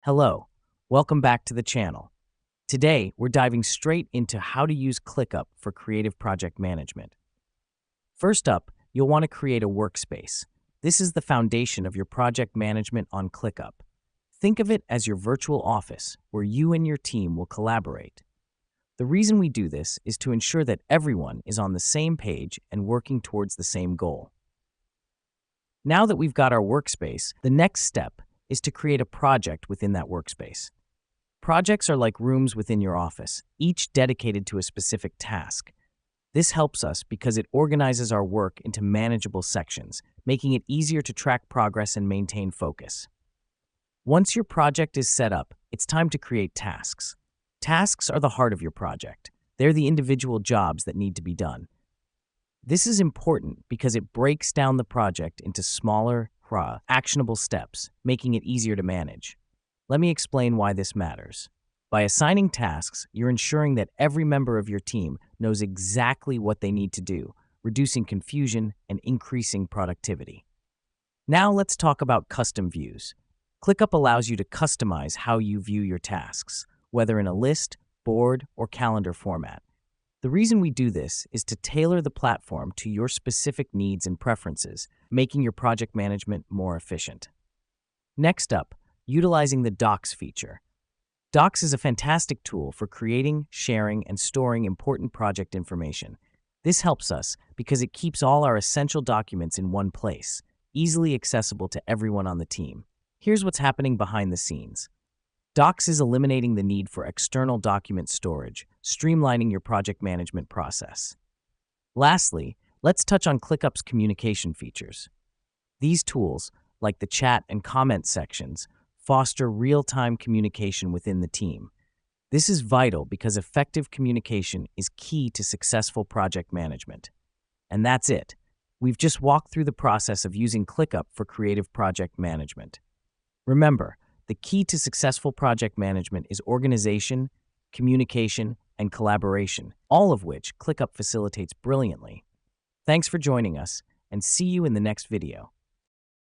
Hello, welcome back to the channel. Today, we're diving straight into how to use ClickUp for creative project management. First up, you'll want to create a workspace. This is the foundation of your project management on ClickUp. Think of it as your virtual office where you and your team will collaborate. The reason we do this is to ensure that everyone is on the same page and working towards the same goal. Now that we've got our workspace, the next step is to create a project within that workspace. Projects are like rooms within your office, each dedicated to a specific task. This helps us because it organizes our work into manageable sections, making it easier to track progress and maintain focus. Once your project is set up, it's time to create tasks. Tasks are the heart of your project. They're the individual jobs that need to be done. This is important because it breaks down the project into smaller, actionable steps, making it easier to manage. Let me explain why this matters. By assigning tasks, you're ensuring that every member of your team knows exactly what they need to do, reducing confusion and increasing productivity. Now let's talk about custom views. ClickUp allows you to customize how you view your tasks, whether in a list, board, or calendar format. The reason we do this is to tailor the platform to your specific needs and preferences, making your project management more efficient. Next up, utilizing the Docs feature. Docs is a fantastic tool for creating, sharing, and storing important project information. This helps us because it keeps all our essential documents in one place, easily accessible to everyone on the team. Here's what's happening behind the scenes. Docs is eliminating the need for external document storage, streamlining your project management process. Lastly, let's touch on ClickUp's communication features. These tools, like the chat and comment sections, foster real-time communication within the team. This is vital because effective communication is key to successful project management. And that's it. We've just walked through the process of using ClickUp for creative project management. Remember, the key to successful project management is organization, communication, and collaboration, all of which ClickUp facilitates brilliantly. Thanks for joining us, and see you in the next video.